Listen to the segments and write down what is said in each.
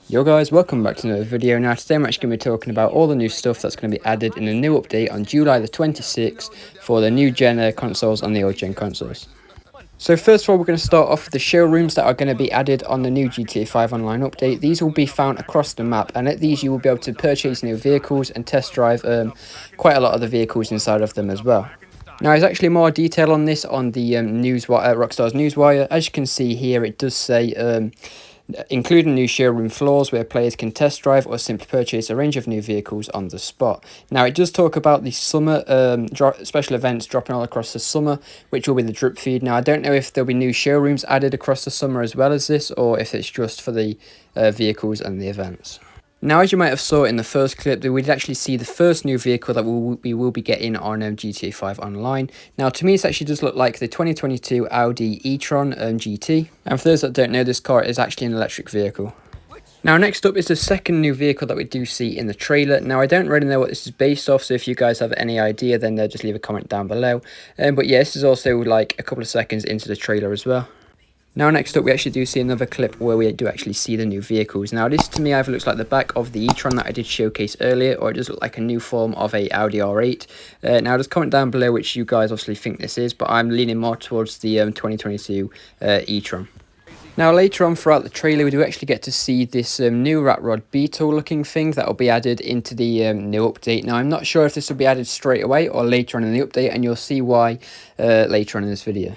Yo guys, welcome back to another video. Now today I'm actually going to be talking about all the new stuff that's going to be added in a new update on July the 26th for the new gen consoles and the old gen consoles. So first of all, we're going to start off with the showrooms that are going to be added on the new GTA 5 online update. These will be found across the map, and at these you will be able to purchase new vehicles and test drive quite a lot of the vehicles inside of them as well. Now, there's actually more detail on this on the Rockstar's Newswire. As you can see here, it does say including new showroom floors where players can test drive or simply purchase a range of new vehicles on the spot. Now, it does talk about the summer special events dropping all across the summer, which will be the drip feed. Now, I don't know if there'll be new showrooms added across the summer as well as this, or if it's just for the vehicles and the events. Now, as you might have saw in the first clip, we did actually see the first new vehicle that we will be getting on GTA 5 Online. Now, to me, this actually does look like the 2022 Audi e-tron GT. And for those that don't know, this car is actually an electric vehicle. Now, next up is the second new vehicle that we do see in the trailer. Now, I don't really know what this is based off, so if you guys have any idea, then just leave a comment down below. But yeah, this is also like a couple of seconds into the trailer as well. Now next up we actually do see another clip where we do actually see the new vehicles. Now this to me either looks like the back of the e-tron that I did showcase earlier, or it does look like a new form of a Audi R8. Now just comment down below which you guys obviously think this is, but I'm leaning more towards the 2022 e-tron. Now later on throughout the trailer we do actually get to see this new rat rod beetle looking thing that will be added into the new update. Now I'm not sure if this will be added straight away or later on in the update, and you'll see why later on in this video.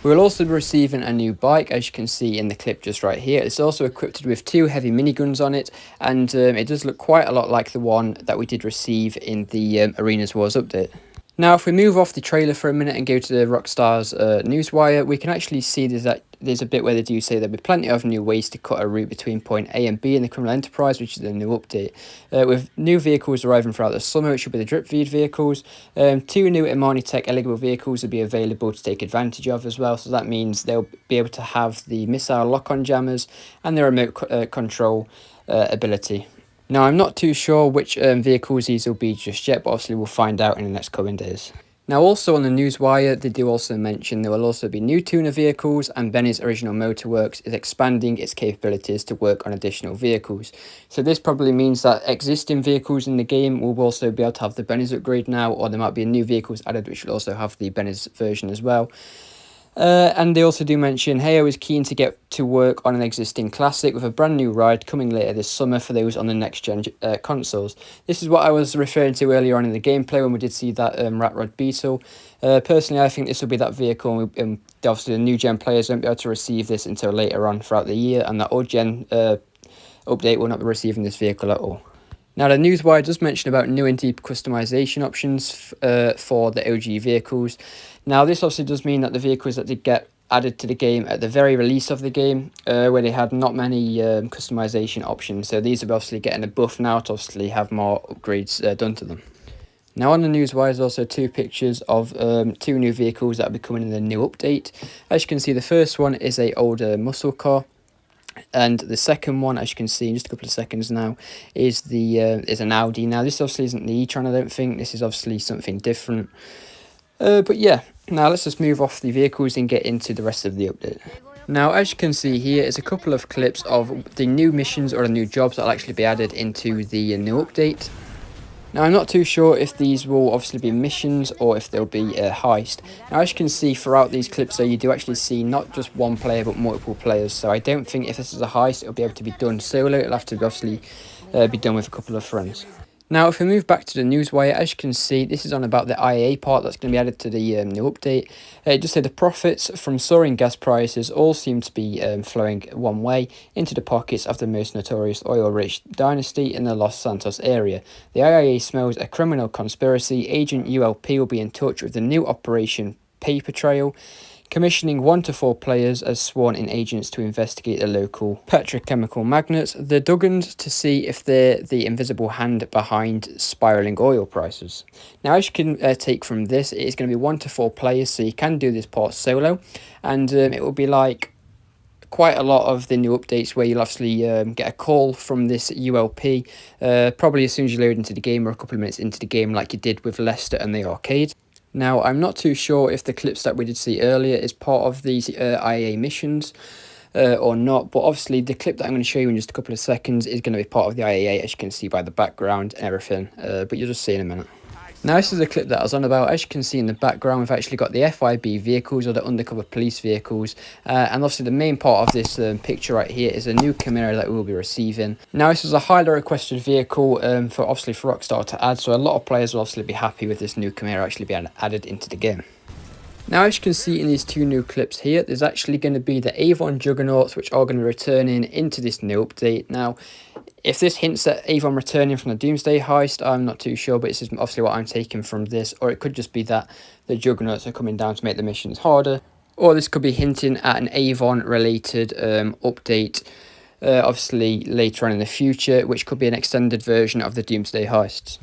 We'll also be receiving a new bike, as you can see in the clip just right here. It's also equipped with 2 heavy miniguns on it, and it does look quite a lot like the one that we did receive in the Arenas Wars update. Now, if we move off the trailer for a minute and go to the Rockstar's Newswire, we can actually see there's a bit where they do say there'll be plenty of new ways to cut a route between point A and B in the Criminal Enterprise, which is the new update. With new vehicles arriving throughout the summer, which will be the drip feed vehicles. 2 new Imani Tech eligible vehicles will be available to take advantage of as well. So that means they'll be able to have the missile lock-on jammers and the remote control ability. Now, I'm not too sure which vehicles these will be just yet, but obviously we'll find out in the next coming days. Now, also on the Newswire, they do also mention there will also be new tuner vehicles, and Benny's Original Motorworks is expanding its capabilities to work on additional vehicles. So this probably means that existing vehicles in the game will also be able to have the Benny's upgrade now, or there might be new vehicles added which will also have the Benny's version as well. And they also do mention Heyo is keen to get to work on an existing classic with a brand new ride coming later this summer for those on the next gen consoles. This is what I was referring to earlier on in the gameplay when we did see that Rat Rod Beetle. Personally, I think this will be that vehicle, and obviously the new gen players won't be able to receive this until later on throughout the year, and that old gen update will not be receiving this vehicle at all. Now, the Newswire does mention about new and deep customization options for the OG vehicles. Now, this obviously does mean that the vehicles that did get added to the game at the very release of the game, where they had not many customization options. So these are obviously getting a buff now to obviously have more upgrades done to them. Now, on the Newswire, there's also 2 pictures of 2 new vehicles that will be coming in the new update. As you can see, the first one is a older muscle car. And the second one, as you can see in just a couple of seconds now, is an Audi. Now, this obviously isn't the e-tron, I don't think. This is obviously something different. But yeah, now let's just move off the vehicles and get into the rest of the update. Now, as you can see here, is a couple of clips of the new missions or the new jobs that will actually be added into the new update. Now, I'm not too sure if these will obviously be missions or if they'll be a heist. Now, as you can see throughout these clips, so you do actually see not just one player but multiple players. So I don't think if this is a heist, it'll be able to be done solo. It'll have to obviously be done with a couple of friends. Now, if we move back to the Newswire, as you can see, this is on about the IAA part that's going to be added to the new update. It just said the profits from soaring gas prices all seem to be flowing one way into the pockets of the most notorious oil-rich dynasty in the Los Santos area. The IAA smells a criminal conspiracy. Agent ULP will be in touch with the new Operation Paper Trail, commissioning 1 to 4 players as sworn-in agents to investigate the local petrochemical magnates, the Duggans, to see if they're the invisible hand behind spiralling oil prices. Now, as you can take from this, it is going to be 1 to 4 players, so you can do this part solo, and it will be like quite a lot of the new updates where you'll obviously get a call from this ULP, probably as soon as you load into the game or a couple of minutes into the game, like you did with Leicester and the arcade. Now, I'm not too sure if the clips that we did see earlier is part of these IA missions, or not. But obviously the clip that I'm going to show you in just a couple of seconds is going to be part of the IAA, as you can see by the background and everything, but you'll just see in a minute. Now this is a clip that I was on about. As you can see in the background, we've actually got the FIB vehicles, or the undercover police vehicles, and obviously the main part of this picture right here is a new camera that we will be receiving. Now this is a highly requested vehicle for Rockstar to add, so a lot of players will obviously be happy with this new camera actually being added into the game. Now, as you can see in these two new clips here, there's actually going to be the Avon Juggernauts, which are going to be returning into this new update. Now, if this hints at Avon returning from the Doomsday heist, I'm not too sure, but this is obviously what I'm taking from this. Or it could just be that the Juggernauts are coming down to make the missions harder. Or this could be hinting at an Avon-related update, obviously later on in the future, which could be an extended version of the Doomsday heists.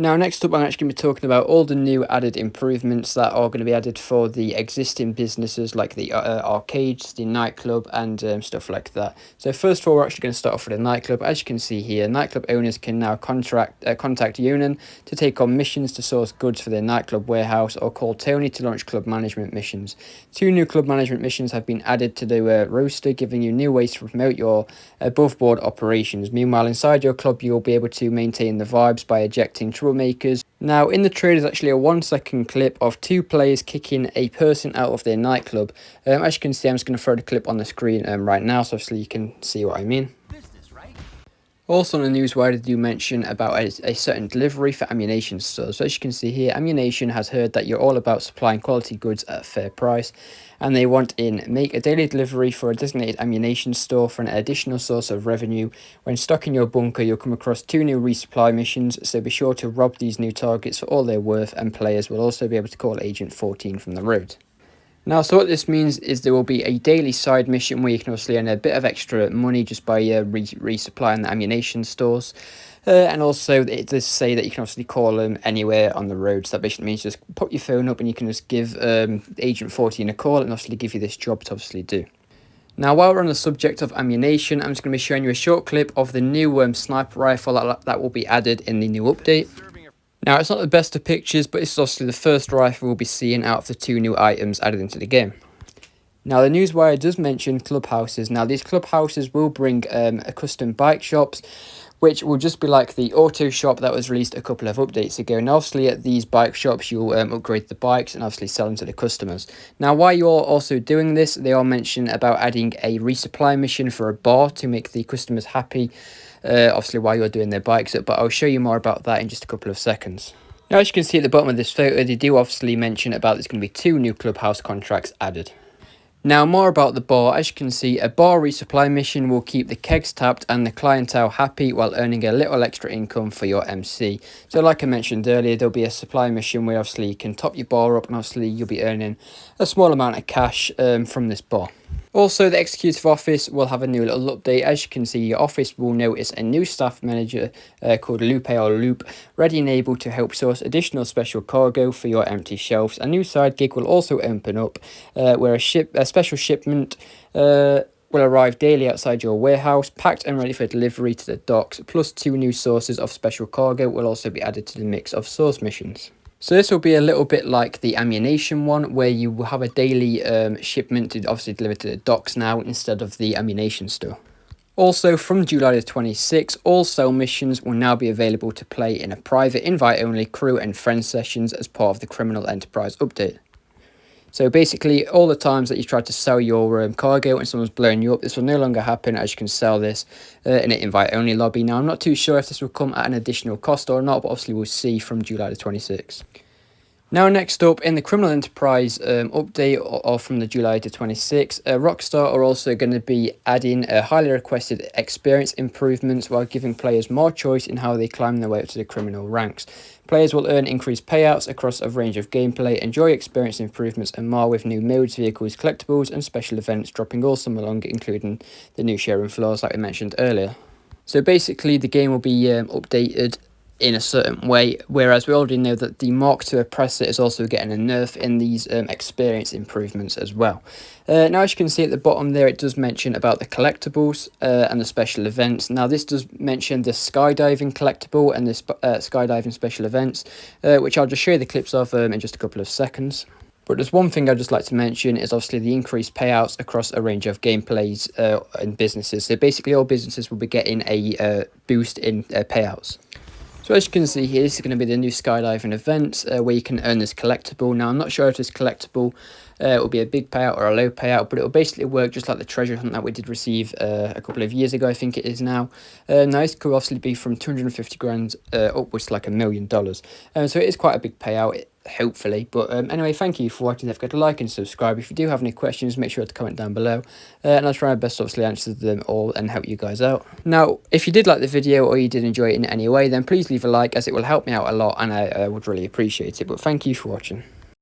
Now, next up, I'm actually going to be talking about all the new added improvements that are going to be added for the existing businesses, like the arcades, the nightclub, and stuff like that. So first of all, we're actually going to start off with a nightclub. As you can see here, nightclub owners can now contact Union to take on missions to source goods for their nightclub warehouse, or call Tony to launch club management missions. 2 new club management missions have been added to the roster, giving you new ways to promote your above-board operations. Meanwhile, inside your club, you'll be able to maintain the vibes by ejecting troublemakers. Now, in the trailer is actually a 1-second clip of 2 players kicking a person out of their nightclub. As you can see, I'm just going to throw the clip on the screen right now, so obviously you can see what I mean. Also on the news wire, they do mention about a certain delivery for ammunition stores. So as you can see here, Ammunition has heard that you're all about supplying quality goods at a fair price, and they want in make a daily delivery for a designated ammunition store for an additional source of revenue. When stocking your bunker, you'll come across 2 new resupply missions, so be sure to rob these new targets for all they're worth, and players will also be able to call Agent 14 from the road. Now, so what this means is there will be a daily side mission where you can obviously earn a bit of extra money just by resupplying the ammunition stores. And also it does say that you can obviously call them anywhere on the road. So that basically means just put your phone up and you can just give Agent 14 a call and obviously give you this job to obviously do. Now, while we're on the subject of ammunition, I'm just going to be showing you a short clip of the new sniper rifle that will be added in the new update. Now, it's not the best of pictures, but it's obviously the first rifle we'll be seeing out of the 2 new items added into the game. Now, the newswire does mention clubhouses. Now, these clubhouses will bring a custom bike shops, which will just be like the auto shop that was released a couple of updates ago. And obviously at these bike shops, you'll upgrade the bikes and obviously sell them to the customers. Now, while you're also doing this, they are mentioning about adding a resupply mission for a bar to make the customers happy, obviously while you're doing their bikes up, but I'll show you more about that in just a couple of seconds. Now, as you can see at the bottom of this photo, they do obviously mention about there's going to be 2 new clubhouse contracts added. Now, more about the bar. As you can see, a bar resupply mission will keep the kegs tapped and the clientele happy while earning a little extra income for your MC. So like I mentioned earlier, there'll be a supply mission where obviously you can top your bar up and obviously you'll be earning a small amount of cash from this bar. Also, the executive office will have a new little update. As you can see, your office will notice a new staff manager called Lupe or Loop, ready and able to help source additional special cargo for your empty shelves. A new side gig will also open up, where a special shipment will arrive daily outside your warehouse, packed and ready for delivery to the docks, plus 2 new sources of special cargo will also be added to the mix of source missions. So this will be a little bit like the ammunition one, where you will have a daily shipment to obviously deliver to the docks now instead of the ammunition store. Also, from July the 26th, all cell missions will now be available to play in a private invite-only crew and friend sessions as part of the Criminal Enterprise update. So basically, all the times that you tried to sell your cargo and someone's blowing you up, this will no longer happen, as you can sell this in an invite-only lobby. Now, I'm not too sure if this will come at an additional cost or not, but obviously we'll see from July the 26th. Now, next up, in the Criminal Enterprise update or from the July to 26, Rockstar are also going to be adding highly requested experience improvements while giving players more choice in how they climb their way up to the criminal ranks. Players will earn increased payouts across a range of gameplay, enjoy experience improvements and more, with new modes, vehicles, collectibles and special events dropping all summer long, including the new showroom floors like we mentioned earlier. So basically, the game will be updated in a certain way, whereas we already know that the Mark II oppressor is also getting a nerf in these experience improvements as well. Now, as you can see at the bottom there, it does mention about the collectibles and the special events. Now, this does mention the skydiving collectible and the skydiving special events, which I'll just show you the clips of in just a couple of seconds. But there's one thing I'd just like to mention is obviously the increased payouts across a range of gameplays and businesses. So basically all businesses will be getting a boost in payouts. So as you can see here, this is going to be the new skydiving event where you can earn this collectible. Now, I'm not sure if this collectible will be a big payout or a low payout, but it will basically work just like the treasure hunt that we did receive a couple of years ago, I think it is now. Now, this could obviously be from 250 grand upwards to like $1 million. So it is quite a big payout, hopefully. But anyway, thank you for watching. Don't forget to like and subscribe. If you do have any questions, make sure to comment down below, and I'll try my best to obviously answer them all and help you guys out. Now, if you did like the video or you did enjoy it in any way, then please leave a like, as it will help me out a lot and I would really appreciate it. But thank you for watching.